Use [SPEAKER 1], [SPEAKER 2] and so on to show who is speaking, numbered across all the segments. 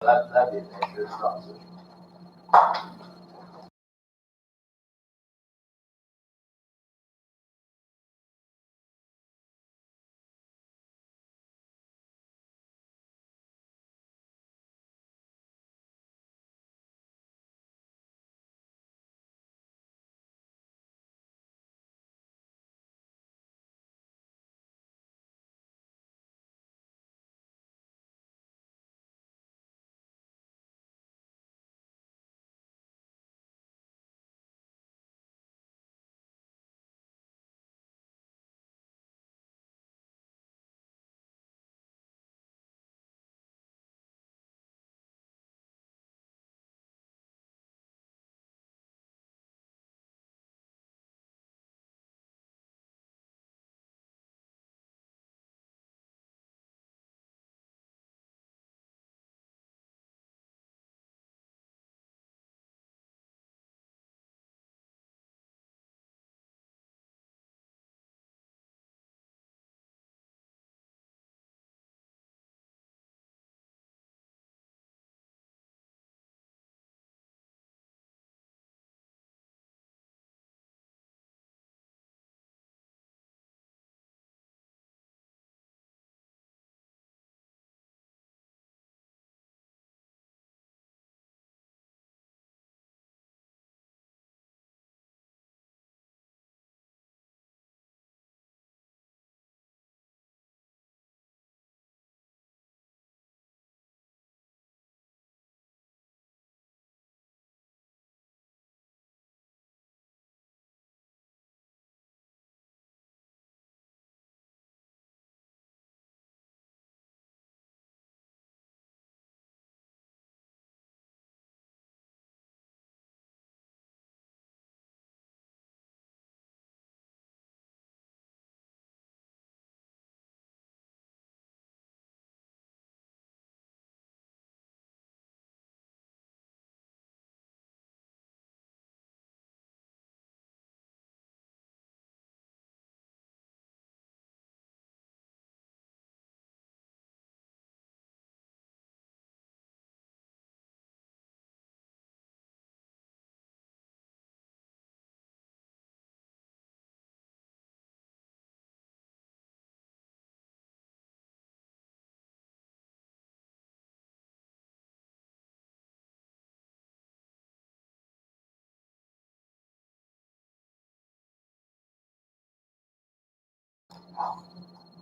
[SPEAKER 1] That'd be a dangerous proposition.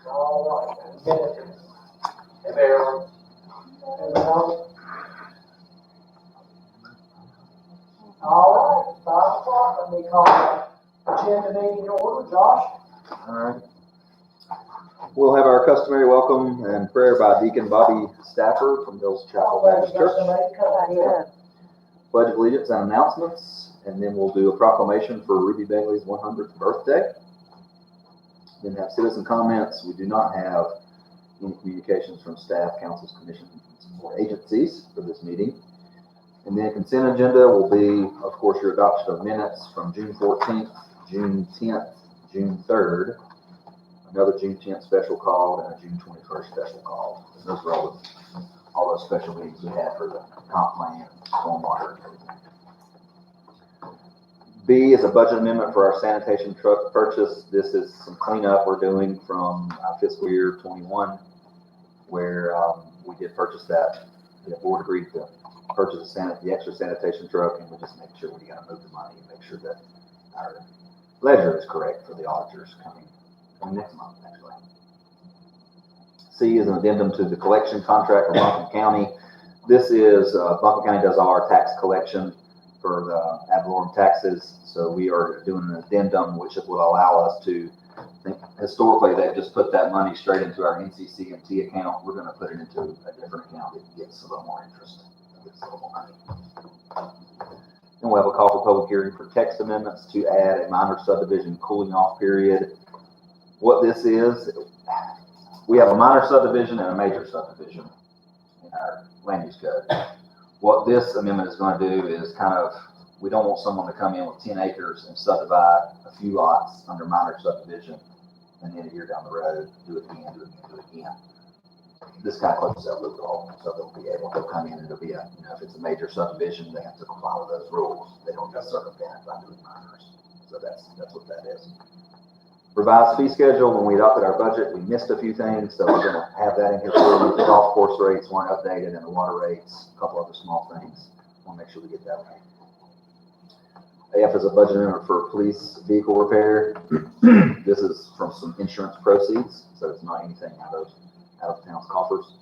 [SPEAKER 1] All right. Hey, Marilyn. All right, 5 o'clock. Let me call the agenda meeting to order. Josh?
[SPEAKER 2] All right. We'll have our customary welcome and prayer by Deacon Bobby Stafford from Hills Chapel Baptist Church. Pledge of allegiance and announcements, and then we'll do a proclamation for Ruby Bailey's 100th birthday. Then have citizen comments. We do not have any communications from staff, councils, commissions, or agencies for this meeting. And then consent agenda will be, of course, your adoption of minutes from June 14th, June 10th, June 3rd, another June 10th special call, and a June 21st special call. And those are all those special meetings we had for the comp plan, stormwater, and everything. B is a budget amendment for our sanitation truck purchase. This is some cleanup we're doing from fiscal year 21, where we did purchase that. The board agreed to purchase the extra sanitation truck, and we just make sure we got to move the money and make sure that our ledger is correct for the auditors coming next month, actually. C is an addendum to the collection contract for Buncombe County. This is, Buncombe County does all our tax collection for the ad valorem taxes, so we are doing an addendum which will allow us to, I think historically they've just put that money straight into our NCC&T account. We're going to put it into a different account that gets a little more interest, gets a little more money. Then we'll have a call for public hearing for text amendments to add a minor subdivision cooling off period. What this is, we have a minor subdivision and a major subdivision in our land use code. What this amendment is going to do is we don't want someone to come in with 10 acres and subdivide a few lots under minor subdivision, and then a year down the road, do it again. this kind of closes that loophole, so they'll come in and it'll be if it's a major subdivision, they have to comply with those rules. They don't get circumvented by doing minors. So that's what that is. Revised fee schedule, when we adopted our budget, we missed a few things, so we're gonna have that in here for you. The golf course rates weren't updated and the water rates, a couple other small things. We'll make sure we get that right. AF is a budget amendment for police vehicle repair. This is from some insurance proceeds, so it's not anything out of town's coffers.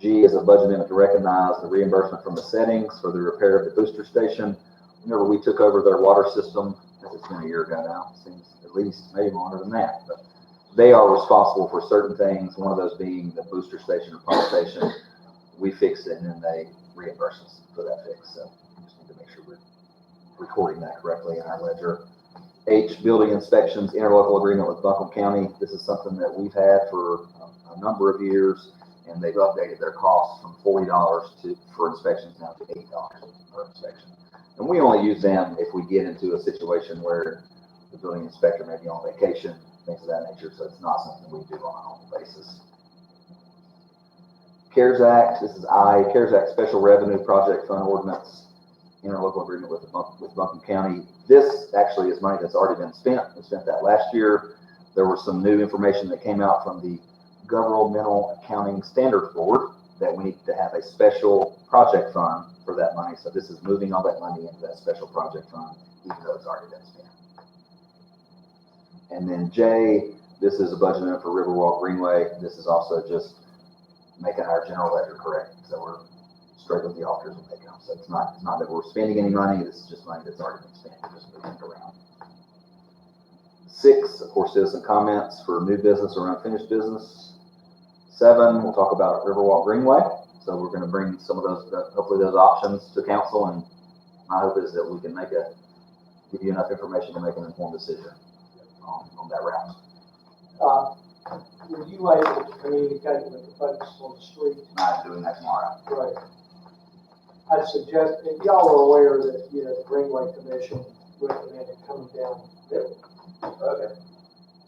[SPEAKER 2] G is a budget amendment to recognize the reimbursement from the settings for the repair of the booster station. Remember, we took over their water system, it's been a year ago now, seems at least maybe longer than that, but they are responsible for certain things, one of those being the booster station or pump station. We fix it and then they reimburse us for that fix, so we just need to make sure we're recording that correctly in our ledger. H, building inspections, interlocal agreement with Buncombe County. This is something that we've had for a number of years, and they've updated their costs from $40 for inspections now to $80 per inspection. And we only use them if we get into a situation where the building inspector may be on vacation, things of that nature, so it's not something we do on a normal basis. CARES Act, this is CARES Act Special Revenue Project Fund Ordinance, interlocal agreement with Buncombe County. This actually is money that's already been spent. We spent that last year. There was some new information that came out from the Governmental Accounting Standards Board that we need to have a special project fund for that money. So this is moving all that money into that special project fund, even though it's already been spent. And then J, this is a budget amendment for Riverwalk Greenway. This is also just making our general ledger correct. So we're straight with the auditors and making them. So it's not that we're spending any money. This is just money that's already been spent. We're just moving it around. 6, of course, citizen comments for new business or unfinished business. 7, we'll talk about Riverwalk Greenway. So we're going to bring some of those, hopefully those options to council, and my hope is that we can give you enough information to make an informed decision on that route.
[SPEAKER 1] Were you able to communicate with the folks on the street?
[SPEAKER 2] I'm doing that tomorrow.
[SPEAKER 1] Right. I'd suggest, if y'all are aware that, the Greenway Commission recommended coming down Midland. Okay.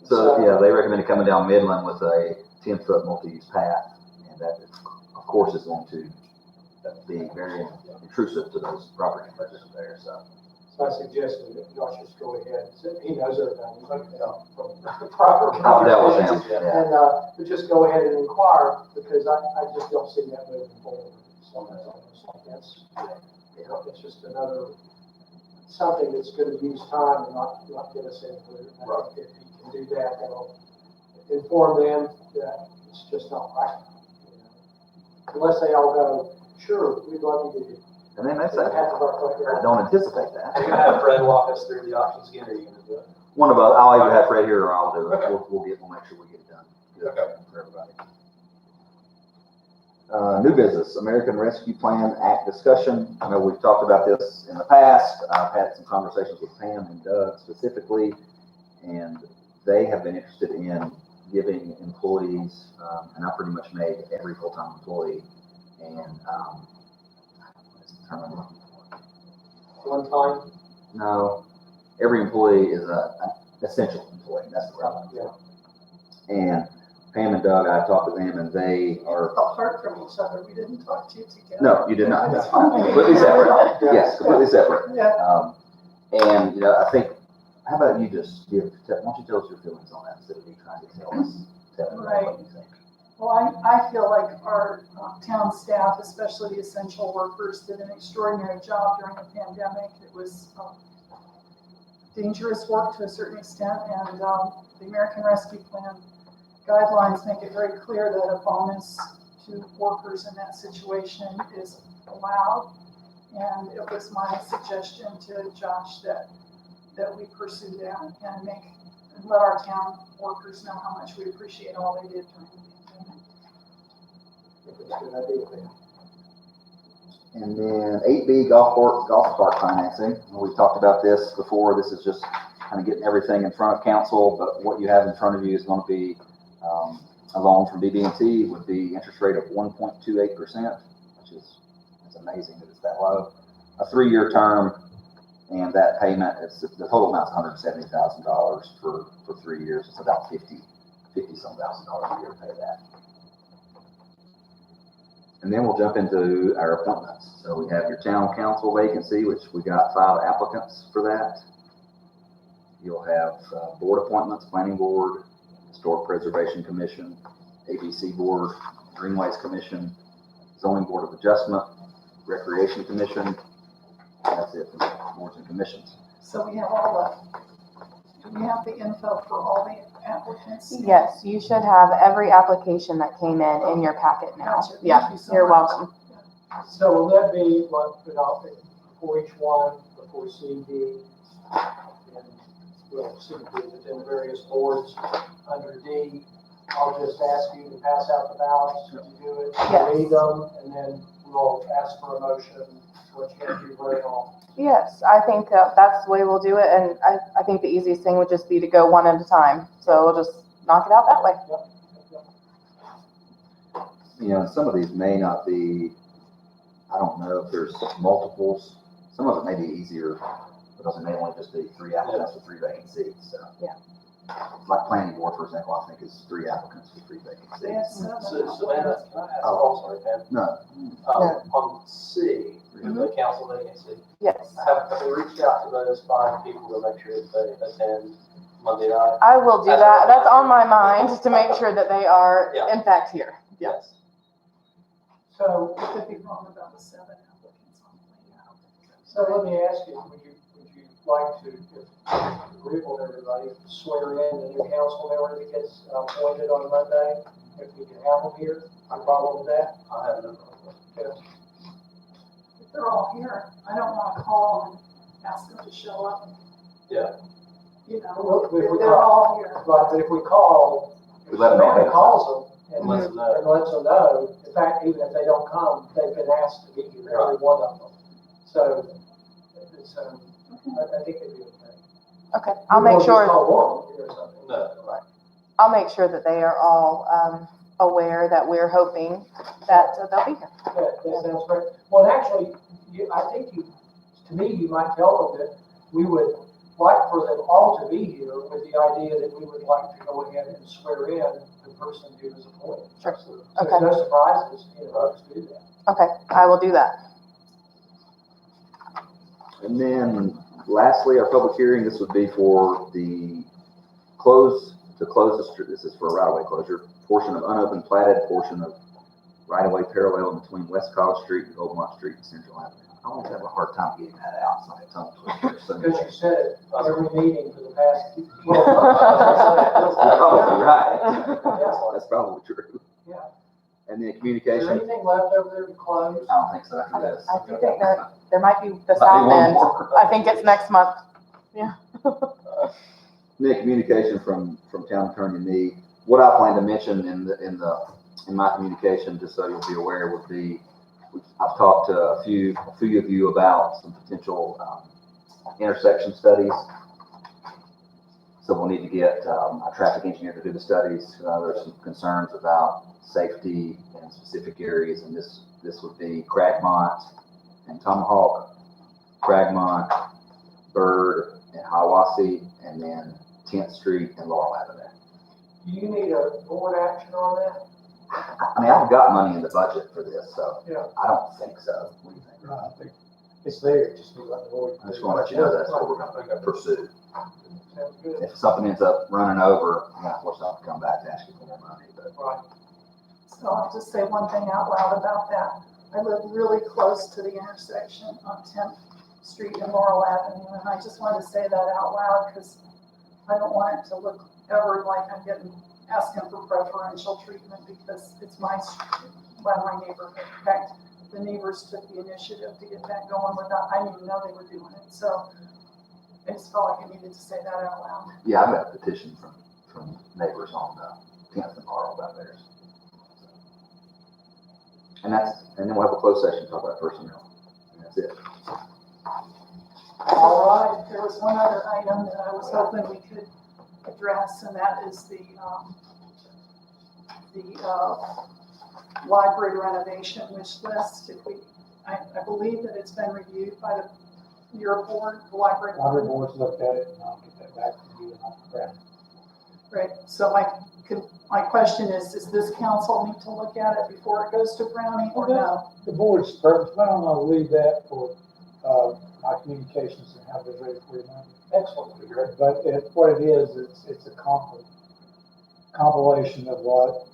[SPEAKER 2] So yeah, they recommended coming down Midland with a 10-foot multi-use path, and that, of course, is going to be very intrusive to those property owners there. So
[SPEAKER 1] I suggested that Josh just go ahead. He knows everything. He's like, from proper.
[SPEAKER 2] I'll deal with him. Yeah.
[SPEAKER 1] And but just go ahead and inquire, because I just don't see that moving forward. So that's it's just another something that's going to use time and not get us anywhere. Right. If he can do that, that'll inform them that it's just not practical. Unless they all go, sure, we'd love you to do it.
[SPEAKER 2] And then that's that. I don't anticipate that.
[SPEAKER 3] Are you gonna have Fred walk us through the options again, or are you gonna do it?
[SPEAKER 2] One of us, I'll either have Fred here or I'll do it. Okay. We'll make sure we get it done. Good for everybody. New business, American Rescue Plan Act discussion. I know we've talked about this in the past. I've had some conversations with Pam and Doug specifically, and they have been interested in giving employees, and I pretty much made every full-time employee, and what's the term I'm looking for?
[SPEAKER 1] One time?
[SPEAKER 2] No, every employee is an essential employee. That's the right one.
[SPEAKER 1] Yeah.
[SPEAKER 2] And Pam and Doug, I talked to them, and they are
[SPEAKER 4] apart from each other. We didn't talk to you together.
[SPEAKER 2] No, you did not. That's fine. Completely separate. Yes, completely separate.
[SPEAKER 4] Yeah.
[SPEAKER 2] And I think, how about you just why don't you tell us your feelings on that instead of me trying to tell us what you think.
[SPEAKER 4] Well, I feel like our town staff, especially the essential workers, did an extraordinary job during the pandemic. It was dangerous work to a certain extent, and the American Rescue Plan guidelines make it very clear that a bonus to workers in that situation is allowed. And it was my suggestion to Josh that we pursue that and let our town workers know how much we appreciate all they did during the pandemic.
[SPEAKER 1] I think it's a good idea.
[SPEAKER 2] And then 8B, golf cart financing. We've talked about this before. This is just kind of getting everything in front of council, but what you have in front of you is going to be a loan from BB&T with the interest rate of 1.28%, which is amazing that it's that low. A 3-year term, and that payment is the total amount is $170,000 for 3 years. It's about $50-some thousand a year to pay that. And then we'll jump into our appointments. So we have your town council vacancy, which we got 5 applicants for that. You'll have board appointments, planning board, historic preservation commission, ABC board, greenways commission, zoning board of adjustment, recreation commission. And that's it for boards and commissions.
[SPEAKER 4] So we have all do we have the info for all the applicants?
[SPEAKER 5] Yes, you should have every application that came in your packet now.
[SPEAKER 4] Gotcha. Thank
[SPEAKER 5] Yeah,
[SPEAKER 4] you so
[SPEAKER 5] you're
[SPEAKER 4] much.
[SPEAKER 5] welcome.
[SPEAKER 1] So will that be like, put out before each one, before CD, and, well, CD, but then the various boards under D? I'll just ask you to pass out the ballots, would you do it?
[SPEAKER 5] Yes.
[SPEAKER 1] Read them, and then we'll ask for a motion, what you have to do, very all.
[SPEAKER 5] Yes, I think that's the way we'll do it, and I think the easiest thing would just be to go one at a time. So we'll just knock it out that way.
[SPEAKER 2] You know, some of these may not be, I don't know if there's multiples. Some of it may be easier because it may only just be 3 applicants for 3 vacant seats. So.
[SPEAKER 5] Yeah.
[SPEAKER 2] Like planning board, for example, I think is 3 applicants for 3 vacant seats.
[SPEAKER 4] Yes.
[SPEAKER 3] So Savannah, can I ask,
[SPEAKER 2] Oh.
[SPEAKER 3] sorry, Pam?
[SPEAKER 2] No,
[SPEAKER 3] On C, the council vacancy,
[SPEAKER 5] Yes,
[SPEAKER 3] have we reached out to those 5 people to make sure that they attend Monday night?
[SPEAKER 5] I will do that. That's on my mind to make sure that they are
[SPEAKER 3] Yeah.
[SPEAKER 5] in fact here.
[SPEAKER 3] Yes.
[SPEAKER 1] So,
[SPEAKER 4] I could be wrong about the 7 applicants on the way out.
[SPEAKER 1] so let me ask you, would you like to, if agreeable to everybody, swear in the new council member that gets appointed on Monday? If we can have them here, no problem with that?
[SPEAKER 3] I have no problem.
[SPEAKER 1] Okay.
[SPEAKER 4] If they're all here, I don't want to call and ask them to show up.
[SPEAKER 3] Yeah.
[SPEAKER 4] You know,
[SPEAKER 1] Well, if we
[SPEAKER 4] if they're all here.
[SPEAKER 1] Right, but if we call,
[SPEAKER 2] We let them know ahead
[SPEAKER 1] Savannah
[SPEAKER 2] of
[SPEAKER 1] calls them and
[SPEAKER 3] Let them know.
[SPEAKER 1] and lets them know, in fact, even if they don't come, they've been asked to be here, every one of them. So, I think it'd be okay.
[SPEAKER 5] Okay, I'll
[SPEAKER 1] You
[SPEAKER 5] make
[SPEAKER 1] won't just
[SPEAKER 5] sure.
[SPEAKER 1] call one or something.
[SPEAKER 3] No.
[SPEAKER 5] I'll make sure that they are all aware that we're hoping that they'll be here.
[SPEAKER 1] That sounds great. Well, actually, I think to me, you might tell them that we would like for them all to be here with the idea that we would like to go ahead and swear in the person who is appointed.
[SPEAKER 5] Sure.
[SPEAKER 1] So
[SPEAKER 5] Okay.
[SPEAKER 1] there's no surprises, let's do that.
[SPEAKER 5] Okay, I will do that.
[SPEAKER 2] and then lastly, our public hearing, this would be for the close the street, this is for a right-of-way closure, portion of unopened platted portion of right-of-way parallel between West College Street and Goldmont Street and Central Avenue. I always have a hard time getting that out, so I tongue twister. So
[SPEAKER 1] Because you said it every meeting for the past.
[SPEAKER 2] You're probably right.
[SPEAKER 1] Yeah.
[SPEAKER 2] That's probably true.
[SPEAKER 1] Yeah.
[SPEAKER 2] And then
[SPEAKER 1] Is there
[SPEAKER 2] communication,
[SPEAKER 1] anything left over there to close?
[SPEAKER 2] I don't think so after this.
[SPEAKER 5] I think that there might be the
[SPEAKER 2] Might be
[SPEAKER 5] south
[SPEAKER 2] one
[SPEAKER 5] end.
[SPEAKER 2] more.
[SPEAKER 5] I think it's next month.
[SPEAKER 2] Then communication from town attorney and me. What I plan to mention in my communication, just so you'll be aware, would be, I've talked to a few of you about some potential intersection studies. So we'll need to get a traffic engineer to do the studies. There's some concerns about safety in specific areas, and this would be Cragmont and Tomahawk, Cragmont, Bird, and Hiawassee, and then 10th Street and Laurel Avenue.
[SPEAKER 1] Do you need a board action on that?
[SPEAKER 2] I mean, I've got money in the budget for this, so
[SPEAKER 1] Yeah.
[SPEAKER 2] I don't think so. What do you think?
[SPEAKER 1] I think it's there, just be like the board.
[SPEAKER 2] I just want to let you know that's what we're going to pursue.
[SPEAKER 1] Sounds good.
[SPEAKER 2] If something ends up running over, of course, I'll come back to ask you for more money, but
[SPEAKER 1] Right.
[SPEAKER 4] So I'll just say one thing out loud about that. I live really close to the intersection on 10th Street and Laurel Avenue, and I just wanted to say that out loud because I don't want it to look ever like I'm asking for preferential treatment because it's my street, by my neighborhood. In fact, the neighbors took the initiative to get that going without, I didn't even know they were doing it. So I just felt like I needed to say that out loud.
[SPEAKER 2] yeah, I've got a petition from neighbors on the 10th and Laurel about theirs. And then we'll have a closed session to talk about personnel. And that's it.
[SPEAKER 4] All right, there was one other item that I was hoping we could address, and that is the library renovation wish list. I believe that it's been reviewed by your board, the library.
[SPEAKER 6] Library board's looked at it, and I'll get that back to you and I'll grab it.
[SPEAKER 4] Right, so my my question is, does this council need to look at it before it goes to Brownie or no?
[SPEAKER 6] The board's purpose, but I'm gonna leave that for, my communications and how they're ready for you now.
[SPEAKER 1] Excellent, great.
[SPEAKER 6] But what it is, it's a compilation of what,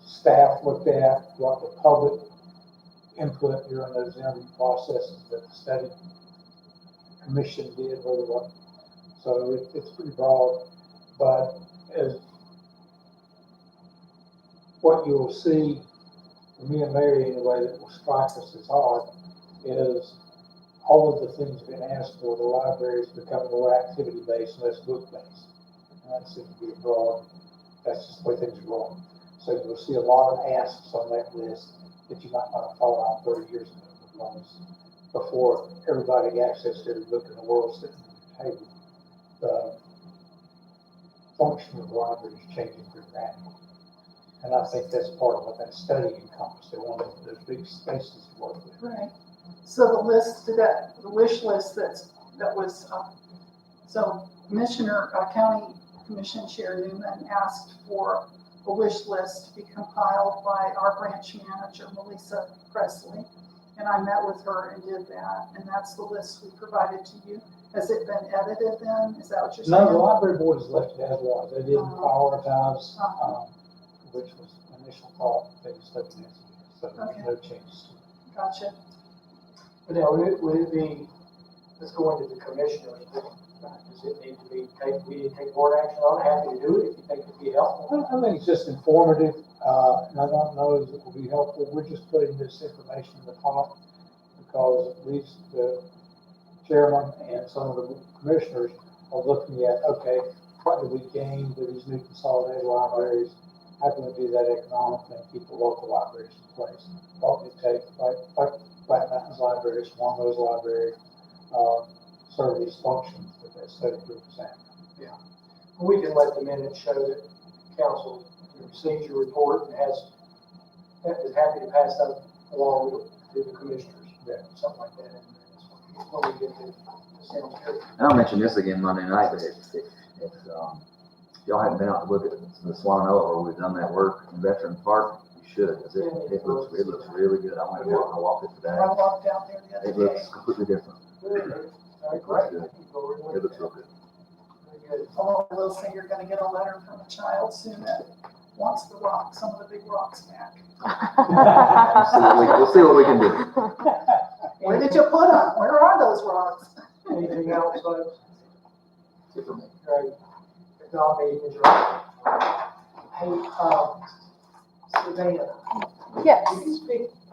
[SPEAKER 6] staff looked at, what the public input during those interview processes that the study commission did, whether what, so it's pretty broad, but as what you will see, me and Mary anyway, that will strike us as odd, is all of the things being asked for, the library is becoming more activity-based, less book-based. And that seems to be broad, that's just the way things are going. So you'll see a lot of asks on that list that you might not have thought out 30 years ago, because before everybody had access to every book in the world sitting at the table. The function of the library is changing pretty rapidly. And I think that's part of what that study encompassed. They wanted those big spaces to work with.
[SPEAKER 4] Right. So the wish list that was, so County Commission Chair Newman asked for a wish list to be compiled by our branch manager, Melissa Presley. And I met with her and did that. And that's the list we provided to you. Has it been edited then? Is that what you're saying?
[SPEAKER 6] No, the library board has left it as was. They didn't prioritize, which was the initial thought. They just left it as is. So
[SPEAKER 4] Okay.
[SPEAKER 6] no changes.
[SPEAKER 4] Gotcha.
[SPEAKER 1] But now, would it be, let's go into the commissioners, does it need to be, we need to take board action on it, happy to do it if you think it'd be helpful?
[SPEAKER 6] I think it's just informative, and I don't know if it will be helpful. We're just putting this information in the pot because at least the chairman and some of the commissioners are looking at, okay, what do we gain with these new consolidated libraries? How can we do that economically and keep the local libraries in place? What would it take, like Flat Mountains Library, one of those libraries, serve these functions that study group is at.
[SPEAKER 1] We can let the minutes show that council receives your report and is happy to pass that along to the commissioners.
[SPEAKER 6] Yeah.
[SPEAKER 1] Something like that. When we get to cemetery.
[SPEAKER 2] And I'll mention this again Monday night, but if y'all haven't been out to look at the Swannanoa where we've done that work in Veteran Park, you should, because it looks really good. I walked it today.
[SPEAKER 4] I walked out there the
[SPEAKER 2] It
[SPEAKER 4] other day.
[SPEAKER 2] looks completely different.
[SPEAKER 1] All right, great.
[SPEAKER 2] It looks real good.
[SPEAKER 1] Very good.
[SPEAKER 4] Oh, I will say you're gonna get a letter from a child soon that wants the rock, some of the big rocks back.
[SPEAKER 2] We'll see what we can do.
[SPEAKER 4] Where did you put them? Where are those rocks?
[SPEAKER 1] Anything else, folks?
[SPEAKER 2] Good for me.
[SPEAKER 1] Great. If not, meeting is right. Hey, Savannah,
[SPEAKER 5] Yes.
[SPEAKER 1] can you speak